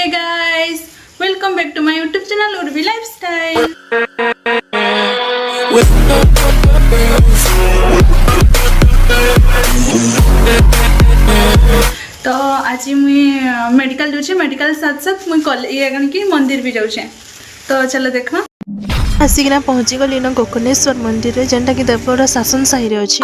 Hey guys, welcome back to my YouTube channel Urvi Lifestyle. तो आज मुझे medical जाऊँ मेडिकल साथ साथ मुझे ये कि मंदिर भी जाऊँ तो चलो देखना आसिकिना पहुँची गली न गोकर्णेश्वर मंदिर जेनटा कि देवगढ़ शासन साही रे अछि।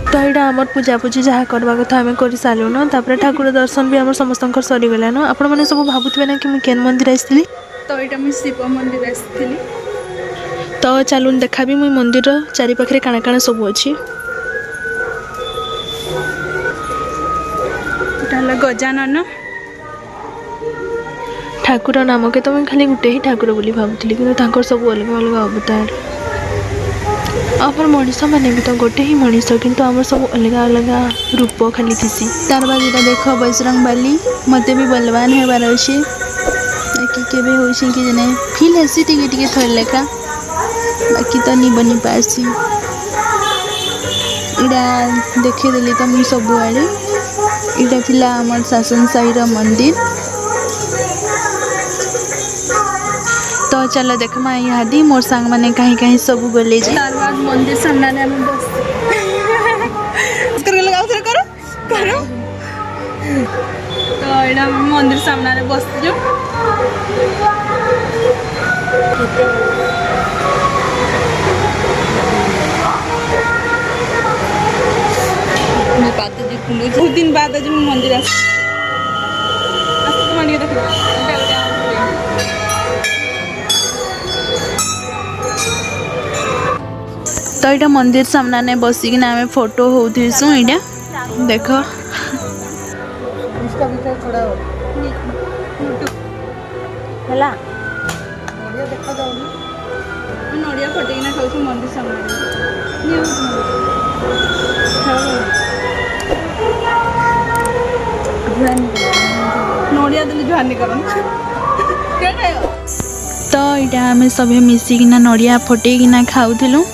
तो यहाँ आम पूजा पूजी जहाँ करवा कथा आम कर सारूँ तापर ठाकुर दर्शन भी आम समस्त सरीगलान आपण मैंने सब भावुवे ना कि मुझे केन मंदिर आई तो यहाँ मुझे शिव मंदिर आसी तो चलून देखा भी मुझे मंदिर चारिपाखे काଣା काଣା सब अच्छी गजानन ठाकुर नाम के तो मुझे खाली गोटे ही ठाकुर बोली भावुली कि सब अलग अलग अवतार आमर मनीष मैंने भी तो गोटे ही मनीष किंतु आमर सब अलग अलग रूप खाली थी तार बाद यहाँ देख बजरंग बाली मत भी बलवान होबार अच्छे बाकी केवे हो कि फिल हेसी टे थर लेखा बाकी तो नहीं बनी पारसी इटा देखेदेली तो मुझे सबुआड़े इटा थिला आमर शासन साही मंदिर तो चलो देखमा यहाँ मोर सांग मैंने कहीं कहीं सब गले मंदिर सामने बस तो यहाँ मंदिर सामने बस बहुत दिन बाद आज मंदिर आस तो यहाँ मंदिर सामने बसिकिना आम फोटो होसु यहाँ देख नड़िया फटेकिना खाऊ मंदिर सामने नड़िया देली जुहानी कर तो यहाँ आम सब मिसिकिना नड़िया फटेकिना खाऊलु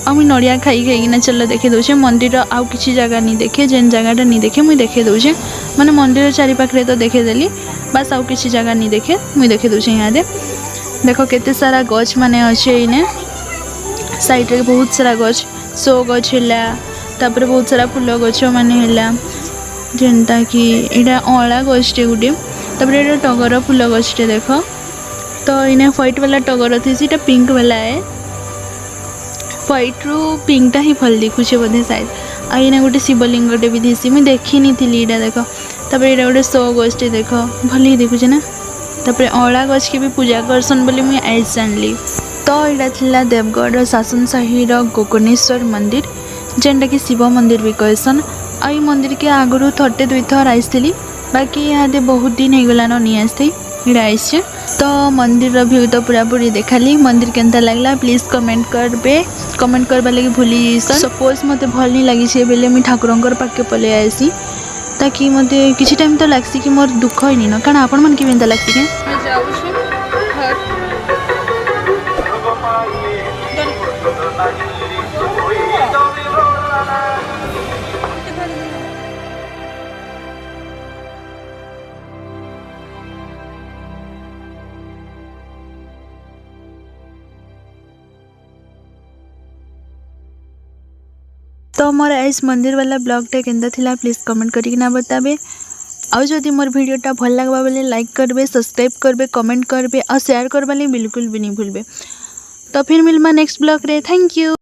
मुझे नड़िया खाई खाईकिना चलो देखे दूचे मंदिर आउ किसी जगह नहीं देखे जेन जगहटा नहीं देखे मुझे देखे दूचे मैंने मंदिर चारिपाखे तो देखेदेली बस आउ किसी जगह नहीं देखे मुझे देखे दूचे यहाँ देख केते सारा गछ माने अच्छे इने साइड रे बहुत सारा गछ सो गछ है तापर बहुत सारा फूल गछ माने है जेनटा कि यहाँ अँला गछटे गोटे तापर ये टगर फूल गछटे देख तो इने व्हाइट वाला टगर थी पिंक वाला है व्हाइट रु पिंक टा ही फल दिखुचे बोधे शायद आईना गोटे शिवलिंगटे भी थी मुझे देखी थी यहाँ देख तापर ये गोटे शो गछटे देख भल ही दिखुचे ना तापर अँला गछ के भी पूजा करसन बोली मुझे आज जानली तो यहाँ थिला देवगढ़ शासन साही गोकर्णेश्वर मंदिर जेनटा कि शिव मंदिर भी कहसन आई मंदिर के आगु थरटे दुई थर आईली बाकी यहाँ बहुत दिन हो गलान नहीं आसते इड़ा आइसे तो मंदिर व्यू तो पूरा पूरी देखाली मंदिर केनता लगला प्लीज कमेंट करवा लगी भूली सपोज मते भल नहीं लगी बेले मुझे ठाकुर पाखे पलि आसी ताकि मत किसी टाइम तो लगसी कि मोर दुख ही न कारण आपण मन के लगसी के तो मोर इस मंदिर वाला ब्लॉगटा केंदा थिला प्लीज कमेंट करी ना बताबे आउ जदि मोर वीडियोटा भल लगबा बेले लाइक करबे सब्सक्राइब करबे कमेंट करबे और शेयर करबा बिल्कुल भी नहीं भूलबे तो फिर मिलमा नेक्स्ट ब्लॉग रे थैंक यू।